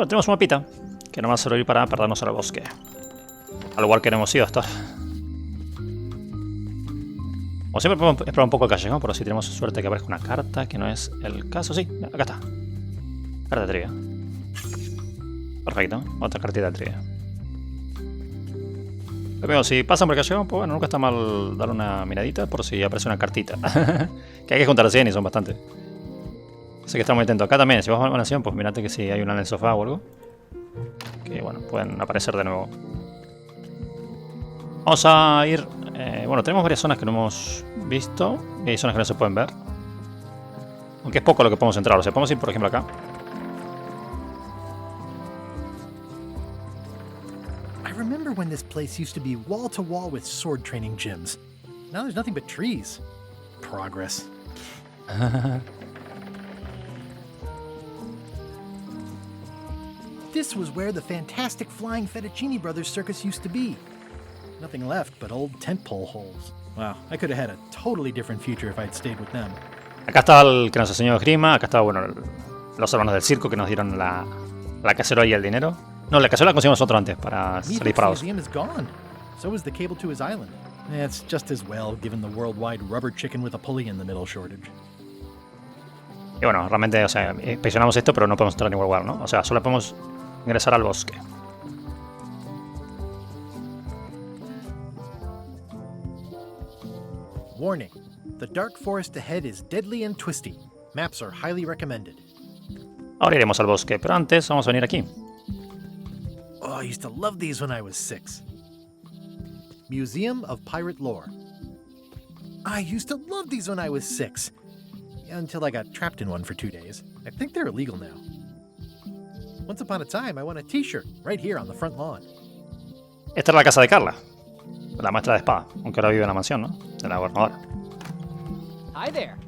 Bueno, tenemos un mapita que nos va a servir para perdernos en el bosque. Al lugar que no hemos ido hasta ahora. Como siempre podemos explorar un poco el callejón, por si tenemos suerte que aparezca una carta, que no es el caso. Sí, acá está. Carta de trivia. Perfecto, otra cartita de trivia. Pero si pasan por el callejón, pues bueno, nunca está mal dar una miradita por si aparece una cartita. Que hay que juntar 100 y son bastante. Así que estamos muy atentos. Acá también, si vas a una nación, pues mirate que si hay una en el sofá o algo. Que bueno, pueden aparecer de nuevo. Vamos a ir... bueno, tenemos varias zonas que no hemos visto. Y hay zonas que no se pueden ver. Aunque es poco lo que podemos entrar. O sea, podemos ir por ejemplo acá. I remember when this place used to be wall to wall with sword training gyms. Now there's nothing but trees. Progress. This was where the fantastic Flying Fettuccine Brothers circus used to be. Nothing left but old tent pole holes. Wow, I could have had a totally different future if I'd stayed with them. Acá está el que nos enseñó esgrima. Acá está, bueno, los hermanos del circo que nos dieron la cacerola y el dinero. No, la cacerola la conseguimos nosotros antes para ser disparados. The museum is gone. So is the cable to his island. It's just as well given the worldwide rubber chicken with a pulley in the middle shortage. Y bueno, realmente, o sea, inspeccionamos esto, pero no podemos entrar a ningún lugar, ¿no? O sea, solo podemos ingresar al bosque. Warning. The dark forest ahead is deadly and twisty. Maps are highly recommended. Ahora iremos al bosque, pero antes vamos a venir aquí. Oh, I used to love these when I was 6. Museum of Pirate Lore. I used to love these when I was 6. Until I got trapped in one for 2 days. I think they're illegal now. Once upon a time, I won a t-shirt right here on the front lawn. Esta es la casa de Carla, la maestra de espada, aunque ahora vive en la mansión, ¿no? De la gobernadora. Hi there.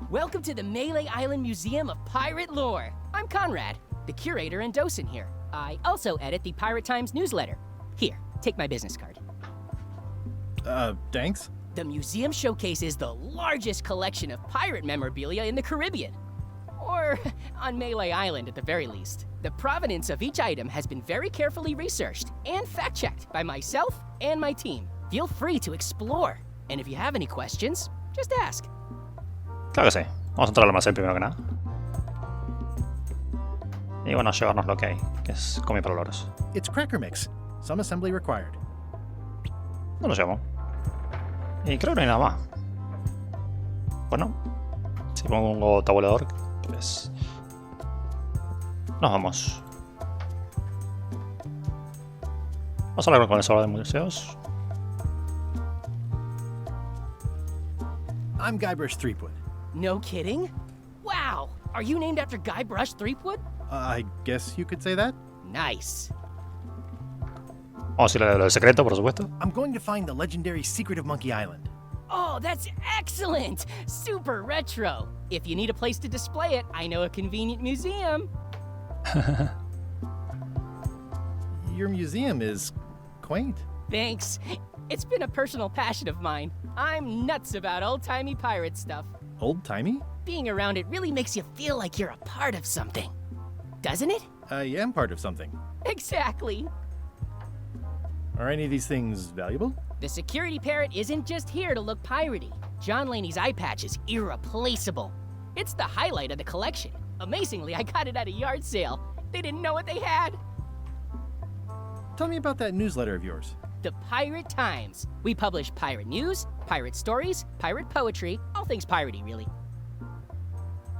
Welcome to the Melee Island Museum of Pirate Lore. I'm Conrad, the curator and docent here. I also edit the Pirate Times newsletter. Here, take my business card. Thanks? The museum showcases the largest collection of pirate memorabilia in the Caribbean. Or on Melee Island at the very least. The provenance of each item has been very carefully researched and fact-checked by myself and my team. Feel free to explore. And if you have any questions, just ask. Claro que sí. Vamos a entrar al almacén primero que nada. Y bueno, llevarnos lo que hay, que es comida para loros. It's cracker mix. Some assembly required. No lo llevo. Y creo que no hay nada más. Bueno, si pongo tabulador, pues... nos vamos. Vamos a hablar con el salón de museos. I'm Guybrush Threepwood. No kidding? Wow! Are you named after Guybrush Threepwood? I guess you could say that. Nice. Vamos a ir a lo del secreto, por supuesto. I'm going to find the legendary secret of Monkey Island. Oh, that's excellent! Super retro. If you need a place to display it, I know a convenient museum. Your museum is quaint. Thanks. It's been a personal passion of mine. I'm nuts about old-timey pirate stuff. Old-timey? Being around it really makes you feel like you're a part of something. Doesn't it? I am part of something. Exactly. Are any of these things valuable? The security parrot isn't just here to look piratey. John Laney's eye patch is irreplaceable. It's the highlight of the collection. Amazingly, I got it at a yard sale. They didn't know what they had. Tell me about that newsletter of yours. The Pirate Times. We publish pirate news, pirate stories, pirate poetry, all things piratey, really.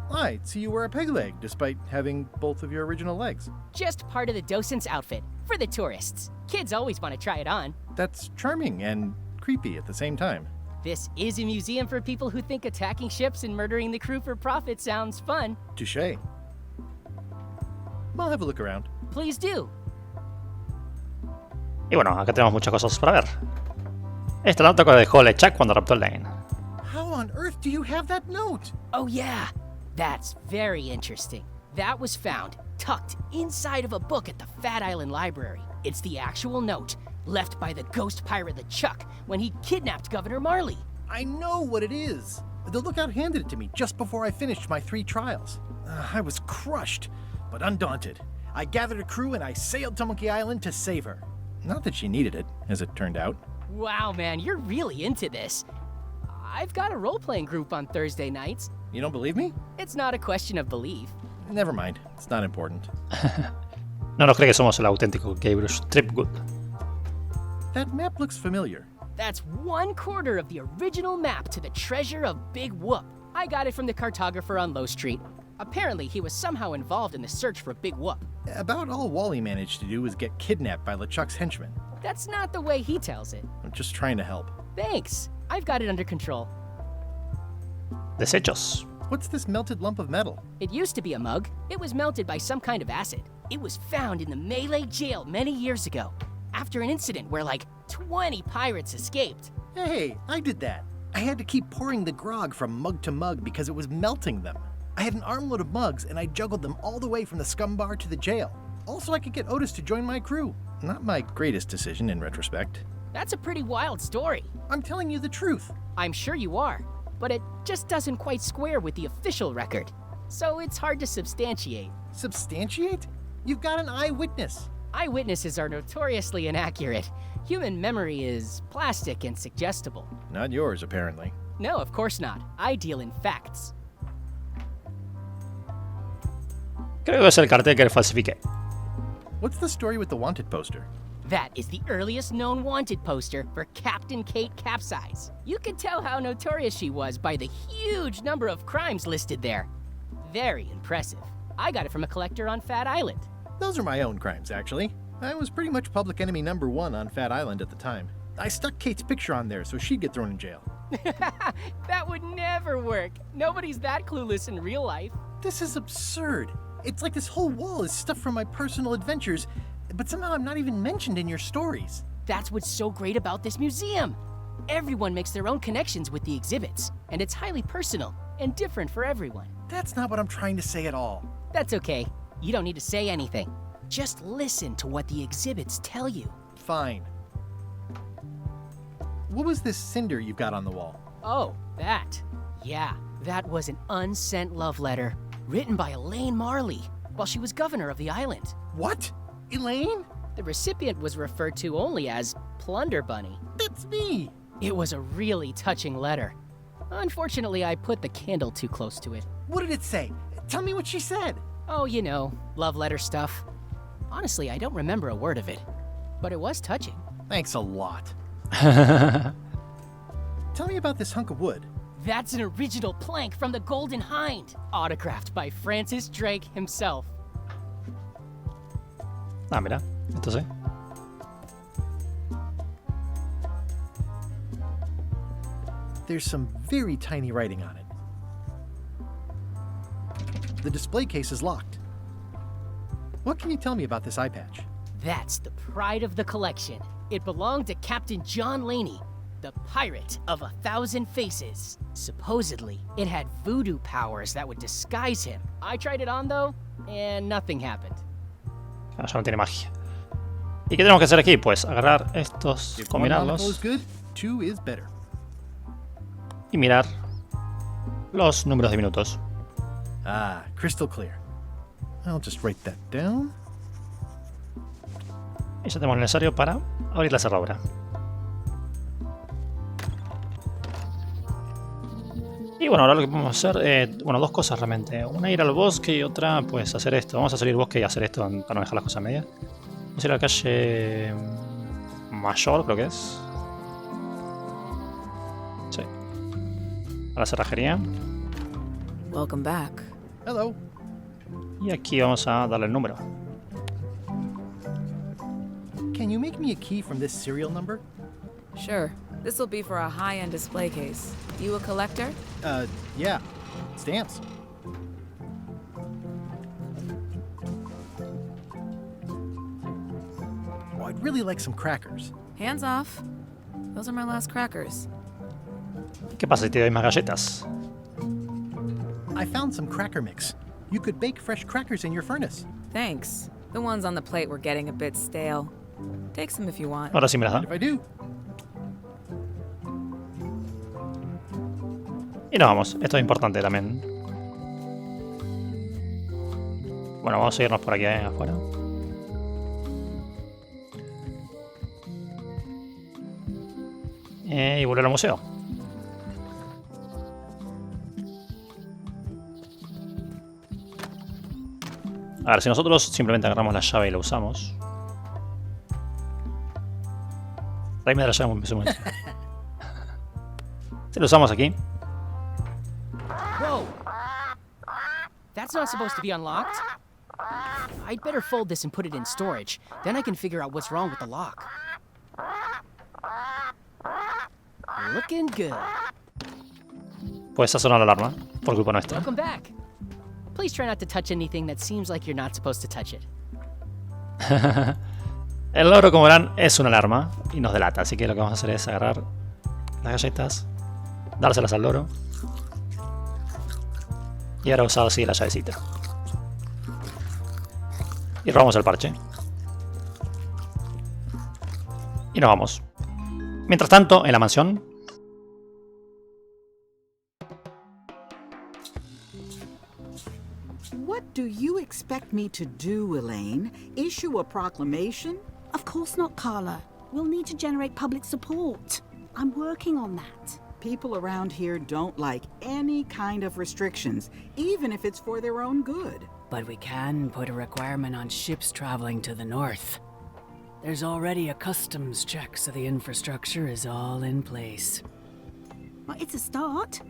I'd see you wear a peg leg, despite having both of your original legs. Just part of the docent's outfit, for the tourists. Kids always want to try it on. That's charming and creepy at the same time. This is a museum for people who think attacking ships and murdering the crew for profit sounds fun. Touché. I'll have a look around. Please do. Y bueno, acá tenemos muchas cosas para ver. Esta nota que dejó LeChuck cuando raptó el Lane. How on earth do you have that note? Oh yeah, that's very interesting. That was found tucked inside of a book at the Fat Island Library. It's the actual note left by the ghost pirate LeChuck when he kidnapped Governor Marley. I know what it is. The lookout handed it to me just before I finished my 3 trials. I was crushed. But undaunted, I gathered a crew and I sailed to Monkey Island to save her. Not that she needed it, as it turned out. Wow, man, you're really into this. I've got a role-playing group on Thursday nights. You don't believe me? It's not a question of belief. Never mind. It's not important. No nos cree que somos el auténtico Guybrush Threepwood. That map looks familiar. That's 1/4 of the original map to the treasure of Big Whoop. I got it from the cartographer on Low Street. Apparently, he was somehow involved in the search for Big Whoop. About all Wally managed to do was get kidnapped by LeChuck's henchmen. That's not the way he tells it. I'm just trying to help. Thanks. I've got it under control. Desechos. What's this melted lump of metal? It used to be a mug. It was melted by some kind of acid. It was found in the Melee jail many years ago, after an incident where like 20 pirates escaped. Hey, I did that. I had to keep pouring the grog from mug to mug because it was melting them. I had an armload of mugs and I juggled them all the way from the scum bar to the jail. Also, I could get Otis to join my crew. Not my greatest decision in retrospect. That's a pretty wild story. I'm telling you the truth. I'm sure you are, but it just doesn't quite square with the official record. So it's hard to substantiate. Substantiate? You've got an eyewitness. Eyewitnesses are notoriously inaccurate. Human memory is plastic and suggestible. Not yours, apparently. No, of course not. I deal in facts. Creo que es el cartel que falsifiqué. What's the story with the wanted poster? That is the earliest known wanted poster for Captain Kate Capsize. You can tell how notorious she was by the huge number of crimes listed there. Very impressive. I got it from a collector on Fat Island. Those are my own crimes, actually. I was pretty much public enemy #1 on Fat Island at the time. I stuck Kate's picture on there so she'd get thrown in jail. That would never work. Nobody's that clueless in real life. This is absurd. It's like this whole wall is stuff from my personal adventures, but somehow I'm not even mentioned in your stories. That's what's so great about this museum. Everyone makes their own connections with the exhibits, and it's highly personal and different for everyone. That's not what I'm trying to say at all. That's okay. You don't need to say anything. Just listen to what the exhibits tell you. Fine. What was this cinder you've got on the wall? Oh, that. Yeah, that was an unsent love letter written by Elaine Marley while she was governor of the island. What? Elaine? The recipient was referred to only as Plunder Bunny. That's me! It was a really touching letter. Unfortunately, I put the candle too close to it. What did it say? Tell me what she said. Oh, you know, love letter stuff. Honestly, I don't remember a word of it, but it was touching. Thanks a lot. Tell me about this hunk of wood. That's an original plank from the Golden Hind, autographed by Francis Drake himself. Ah, mira. Esto sí. There's some very tiny writing on it. The display case is locked. What can you tell me about this eye patch? That's the pride of the collection. It belonged to Captain John Laney, the pirate of 1,000 faces. Supposedly, it had voodoo powers that would disguise him. I tried it on though, and nothing happened. Ah, ya no tiene magia. ¿Y qué tenemos que hacer aquí? Pues agarrar estos, If one monocle is combinarlos good, 2 is better. y mirar los números de minutos. Ah, crystal clear. I'll just write that down. Y ya tenemos lo necesario para abrir la cerradura. Y bueno, ahora lo que podemos hacer, bueno, dos cosas realmente. Una ir al bosque y otra, pues hacer esto. Vamos a salir al bosque y hacer esto para no dejar las cosas a medias. Vamos a ir a la calle Mayor, creo que es. Sí. A la cerrajería. Welcome back. Hello. Y aquí vamos a darle el número. Can you make me a key from this serial number? Sure. This will be for a high-end display case. You a collector? Yeah. Stamps. Oh, I'd really like some crackers. Hands off. Those are my last crackers. ¿Qué pasa si te doy más galletas? I found some cracker mix. You could bake fresh crackers in your furnace. Thanks. The ones on the plate were getting a bit stale. Take some if you want. Ahora sí me las Mind da. if I do? Y nos vamos. Esto es importante también. Bueno, vamos a irnos por aquí afuera. Y volver al museo. A ver, si nosotros simplemente agarramos la llave y la usamos. Tráeme la llave un momento. Si la usamos aquí. Whoa! That's not supposed to be unlocked. I'd better fold this and put it in storage. Then I can figure out what's wrong with the lock. Looking good. Pues ha sonado la alarma, por culpa nuestra. Welcome back. Please try not to touch anything that seems like you're not supposed to touch it. El loro, como verán, es una alarma y nos delata, así que lo que vamos a hacer es agarrar las galletas, dárselas al loro y ahora usar así la llavecita. Y robamos el parche. Y nos vamos. Mientras tanto, en la mansión... What do you expect me to do, Elaine? Issue a proclamation? Of course not, Carla. We'll need to generate public support. I'm working on that. People around here don't like any kind of restrictions, even if it's for their own good. But we can put a requirement on ships traveling to the north. There's already a customs check, so the infrastructure is all in place. Well, it's a start.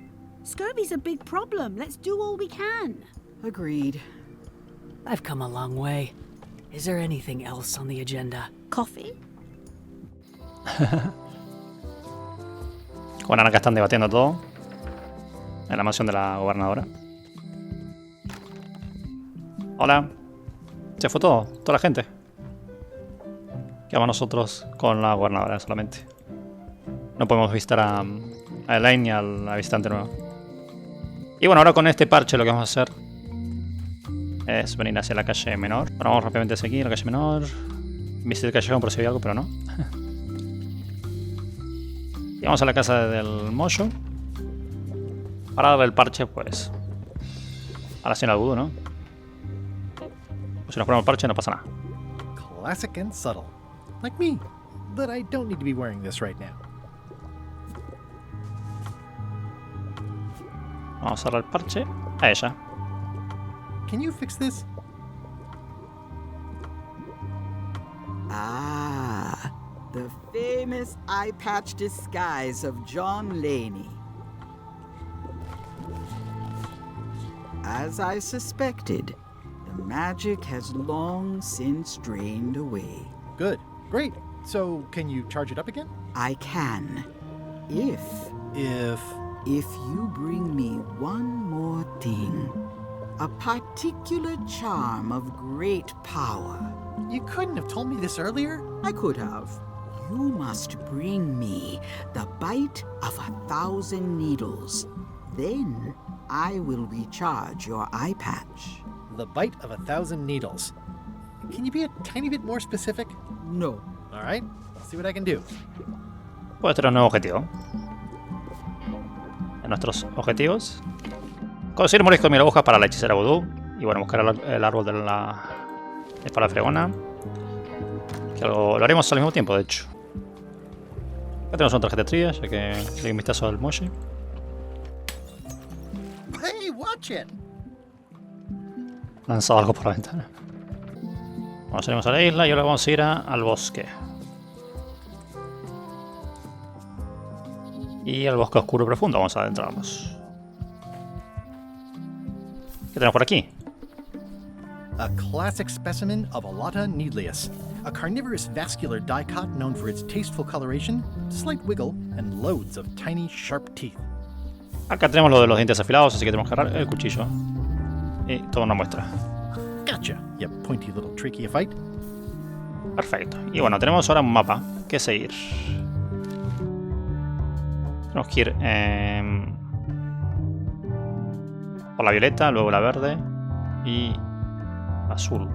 Scurvy's a big problem. Let's do all we can. Agreed. I've come a long way. Is there anything else on the agenda? Coffee? Bueno, acá están debatiendo todo en la mansión de la gobernadora. Hola. Se fue todo, toda la gente. Quedamos nosotros con la gobernadora solamente. No podemos visitar a Elaine ni al visitante nuevo. Y bueno, ahora con este parche lo que vamos a hacer es venir hacia la calle menor. Ahora vamos rápidamente a seguir la calle menor. Visité el callejón por si había algo, pero no. Y vamos a la casa del Mojo para darle el parche, pues, a la señora Voodoo, ¿no? Pues si nos ponemos el parche no pasa nada. Classic and subtle. Like me. But I don't need to be wearing this right now. Vamos a darle el parche a ella. Can you fix this? Ah, the famous eye patch disguise of John Laney. As I suspected, the magic has long since drained away. Good. Great. So, can you charge it up again? I can, if you bring me one more thing. A particular charm of great power. You couldn't have told me this earlier? I could have. You must bring me the bite of 1,000 needles. Then I will recharge your eye patch. The bite of 1,000 needles. Can you be a tiny bit more specific? No. All right. See what I can do. Puede tener un nuevo objetivo. En nuestros objetivos. Conseguir morisco de mirabujas para la hechicera Voodoo. Y bueno, buscar el árbol de la espada fregona. Que lo haremos al mismo tiempo, de hecho. Acá tenemos una tarjeta de trilla, ya que le doy un vistazo al Moshi. Hey, watch it! Lanzado algo por la ventana. Bueno, salimos a la isla y ahora vamos a ir al bosque. Y al bosque oscuro y profundo vamos a adentrarnos. ¿Qué tenemos por aquí? A classic specimen of Alata needlius, a carnivorous vascular dicot known for its tasteful coloration, slight wiggle, and loads of tiny, sharp teeth. Acá tenemos lo de los dientes afilados, así que tenemos que agarrar el cuchillo. Y toda una muestra. Gotcha, you pointy little trichiophyte. Perfecto. Y bueno, tenemos ahora un mapa que seguir. Tenemos que ir por la violeta, luego la verde y azul.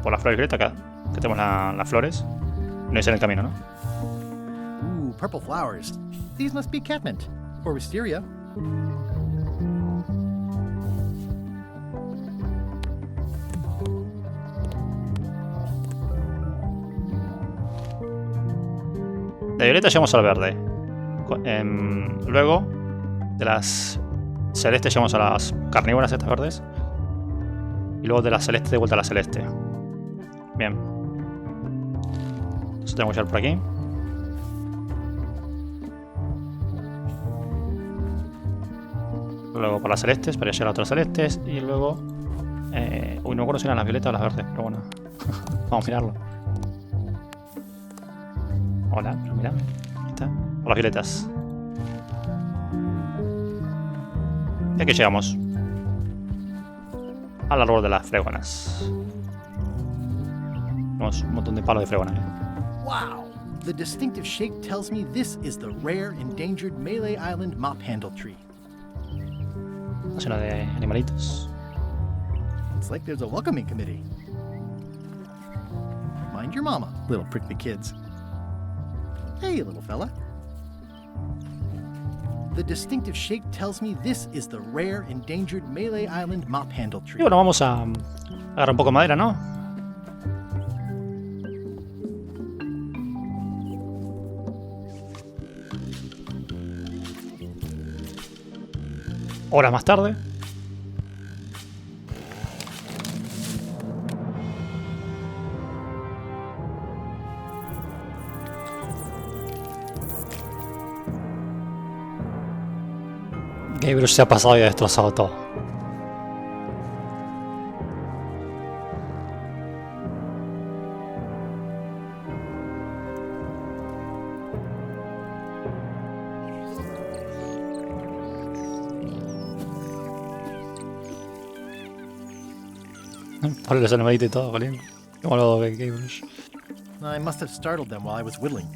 Por la flor violeta, acá que tenemos las flores. No es en el camino, ¿no? Ooh, purple flowers. These must be catmint, or wisteria. De violeta llegamos al verde. Luego, de las celestes llegamos a las carnívoras estas verdes. Y luego de la celeste de vuelta a la celeste. Bien. Entonces tenemos que llegar por aquí. Luego por las celestes, para llegar a otras celestes. Y luego... uy, no me acuerdo si eran las violetas o las verdes, pero bueno. Vamos a mirarlo. Hola, pero mira. Ahí está. Por las violetas. Y aquí llegamos. Al árbol de las fregonas. Tenemos un montón de palos de fregona. Wow! The distinctive shape tells me this is the rare, endangered Melee Island mop handle tree. Está lleno de animalitos. It's like there's a welcoming committee. Mind your mama, little prickly kids. Hey, little fella. The distinctive shape tells me this is the rare, endangered Melee Island mop handle Y tree. bueno, vamos a agarrar un poco de madera, ¿no? Horas más tarde. Gabriel se ha pasado y ha destrozado todo. Por los animalitos y todo, Colin. Como lo de Gabriel. I must have startled them while I was whittling.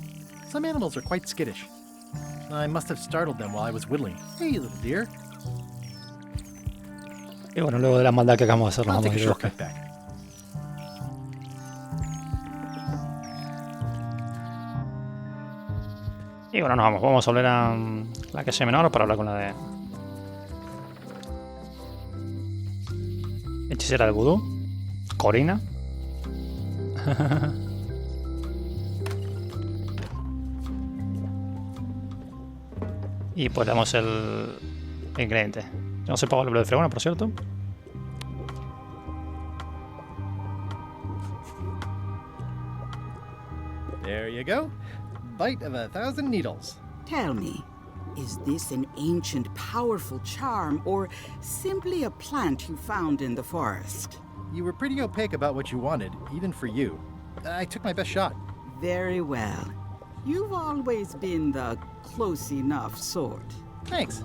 Some animals are quite skittish. I must have startled them while I was whittling. Hey, little dear. Y bueno, luego de la maldad que acabamos de hacer, nos I'll vamos a take a ir de shortcut back. Y bueno, nos vamos. Vamos a volver a la calle menor para hablar con la de hechicera del vudú, Corina. Y pues le damos el ingrediente. No se paga el de fregona, por cierto. There you go. Bite of 1,000 needles. Tell me, is this an ancient, powerful charm, or simply a plant you found in the forest? You were pretty opaque about what you wanted, even for you. I took my best shot. Very well. You've always been the close enough sort. Thanks.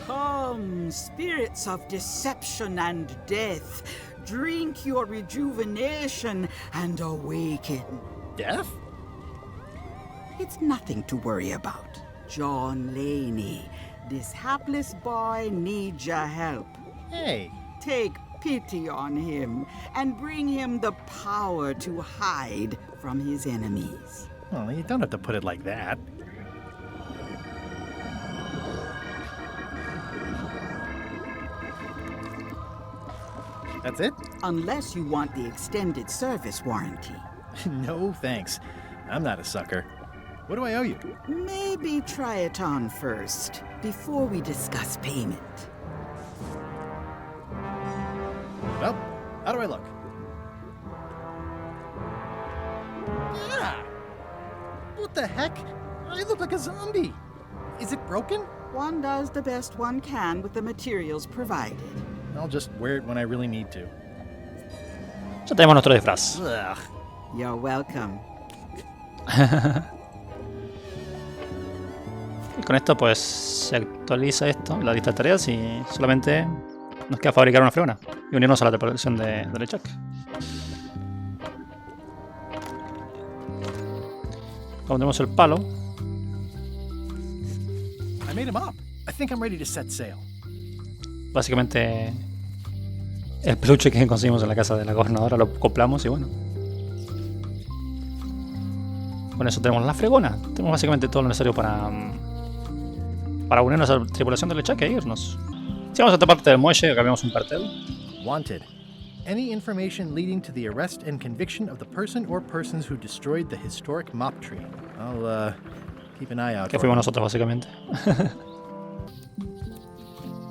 Come, spirits of deception and death, drink your rejuvenation and awaken. Death? It's nothing to worry about. John Laney, this hapless boy needs your help. Hey, Take pity on him and bring him the power to hide from his enemies. well, you don't have to put it like that. That's it? Unless you want the extended service warranty. No, thanks. I'm not a sucker. What do I owe you? Maybe try it on first, before we discuss payment. Well, how do I look? Ah! What the heck? I look like a zombie. Is it broken? One does the best one can with the materials provided. I'll just wear it when I really need to. Ya tenemos nuestro disfraz. Ugh. You're welcome. Y con esto pues se actualiza esto, la lista de tareas, y solamente nos queda fabricar una fregona y unirnos a la tripulación de LeChuck. Como tenemos el palo, I made him up. I think I'm ready to set sail. básicamente el peluche que conseguimos en la casa de la gobernadora lo acoplamos y bueno. Con eso tenemos la fregona. Tenemos básicamente todo lo necesario para unirnos a la tripulación de LeChuck e irnos. Sí, Llegamos a esta parte del muelle, acá vemos un cartel. Wanted. Any information leading to the arrest and conviction of the person or persons who destroyed the historic mop tree. I'll keep an eye out. Que for fuimos them. nosotros básicamente.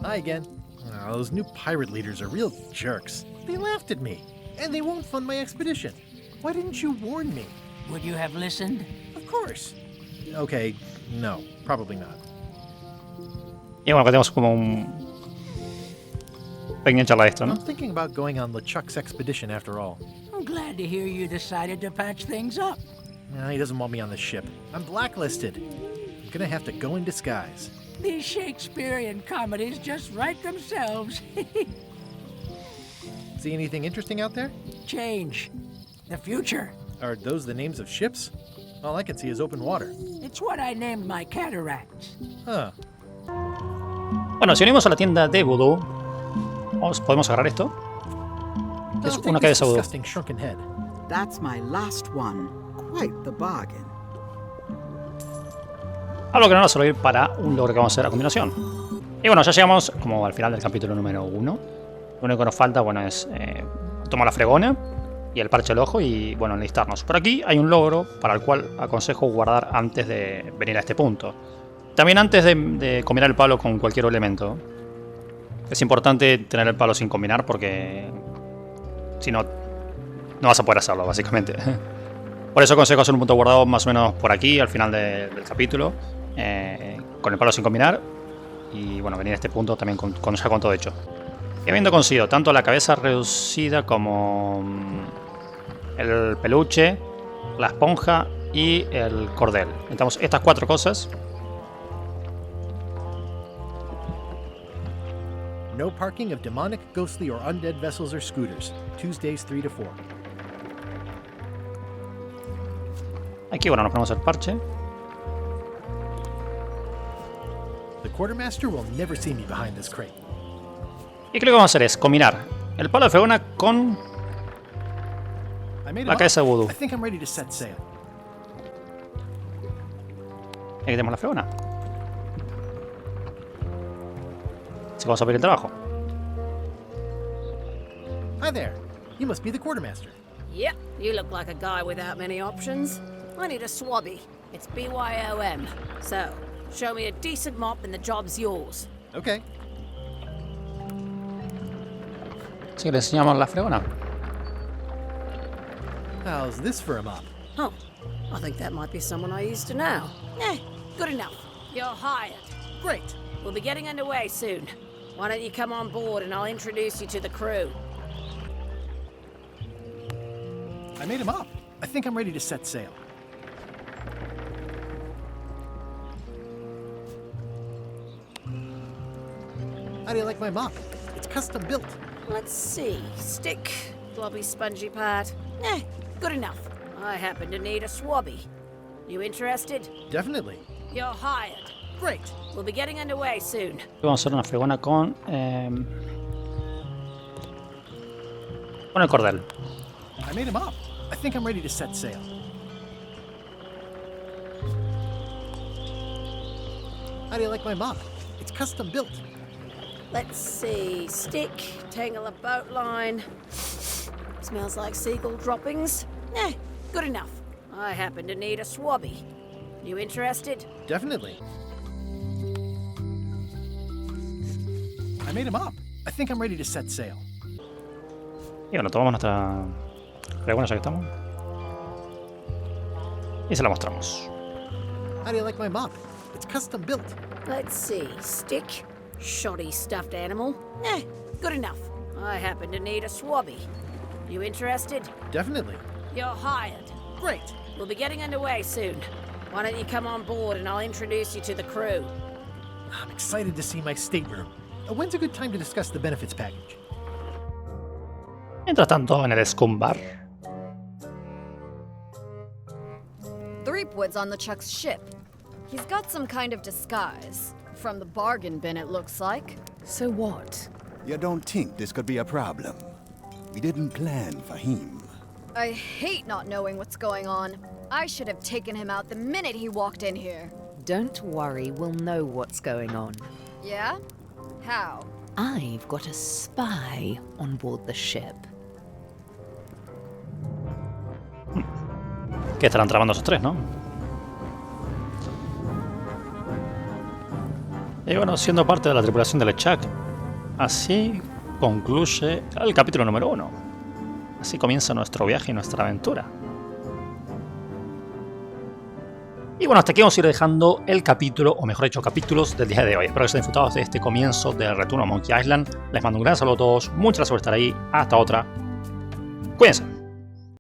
Hi again. Oh, those new pirate leaders are real jerks. They laughed at me, and they won't fund my expedition. Why didn't you warn me? Would you have listened? Of course. Okay, no, probably not. Y bueno, acá tenemos como un pequeña charla de esto, ¿no? I'm thinking about going on LeChuck's expedition after all. I'm glad to hear you decided to patch things up. No, he doesn't want me on the ship. I'm blacklisted. I'm gonna have to go in disguise. These Shakespearean comedies just write themselves. See anything interesting out there? Change. The future. Are those the names of ships? All I can see is open water. It's what I named my cataracts. Huh. Bueno, si unimos a la tienda de Voodoo, podemos agarrar esto. Es I'll take una this cabeza Voodoo. disgusting shrunken head. That's my last one. Quite the bargain. Algo que no nos va a servir para un logro que vamos a hacer a continuación. Y bueno, ya llegamos como al final del capítulo número 1. Lo único que nos falta, bueno, es tomar la fregona y el parche al ojo y, bueno, enlistarnos. Por aquí hay un logro para el cual aconsejo guardar antes de venir a este punto. También antes de combinar el palo con cualquier elemento. Es importante tener el palo sin combinar porque si no, no vas a poder hacerlo, básicamente. Por eso aconsejo hacer un punto guardado más o menos por aquí, al final del capítulo. Con el palo sin combinar. Y bueno, venir a este punto también ya con todo hecho. Y habiendo conseguido tanto la cabeza reducida como el peluche, la esponja y el cordel. Necesitamos estas 4 cosas. No parking of demonic, ghostly, or undead vessels or scooters. Tuesdays 3 to 4. Aquí, bueno, nos ponemos el parche. The quartermaster will never see me behind this crate. Y creo que vamos a hacer es combinar el palo de fregona con I made la him cabeza up. de Voodoo. I think I'm ready to set sail. Aquí tenemos la fregona. Así que vamos a abrir el trabajo. Hi there. You must be the quartermaster. Yep, you look like a guy without many options. I need a swabby. It's BYOM. So, show me a decent mop and the job's yours. Okay. Así que le enseñamos la fregona. How's this for a mop? Oh, I think that might be someone I used to know. Eh, good enough. You're hired. Great. We'll be getting underway soon. Why don't you come on board and I'll introduce you to the crew? I made him up. I think I'm ready to set sail. How do you like my mop? It's custom built. Let's see. Stick, blobby spongy part. Eh, good enough. I happen to need a swabby. You interested? Definitely. You're hired. Great. We'll be getting underway soon. Vamos a hacer una fregona con el cordel. I made him up. I think I'm ready to set sail. How do you like my mop? It's custom built. Let's see. Stick, tangle a boat line. Smells like seagull droppings. Eh, good enough. I happen to need a swabby. You interested? Definitely. I made him up. I think I'm ready to set sail. Y bueno, tomamos nuestra fregona ya que estamos. Y se la mostramos. How do you like my mop? It's custom built. Let's see. Stick, shoddy stuffed animal. Eh, good enough. I happen to need a swabby. You interested? Definitely. You're hired. Great. We'll be getting underway soon. Why don't you come on board and I'll introduce you to the crew? I'm excited to see my stateroom. When's a good time to discuss the benefits package? Mientras tanto, en el Scumbar. Threepwood's on LeChuck's ship. He's got some kind of disguise. From the bargain bin, it looks like. So what? You don't think this could be a problem? We didn't plan for him. I hate not knowing what's going on. I should have taken him out the minute he walked in here. Don't worry, we'll know what's going on. Yeah? How? I've got a spy on board the ship. ¿Qué estarán tramando esos tres, no? Y bueno, siendo parte de la tripulación del LeChuck, así concluye el capítulo número 1. Así comienza nuestro viaje y nuestra aventura. Y bueno, hasta aquí vamos a ir dejando el capítulo, o mejor dicho, capítulos del día de hoy. Espero que estén disfrutados de este comienzo del retorno a Monkey Island. Les mando un gran saludo a todos, muchas gracias por estar ahí, hasta otra. Cuídense.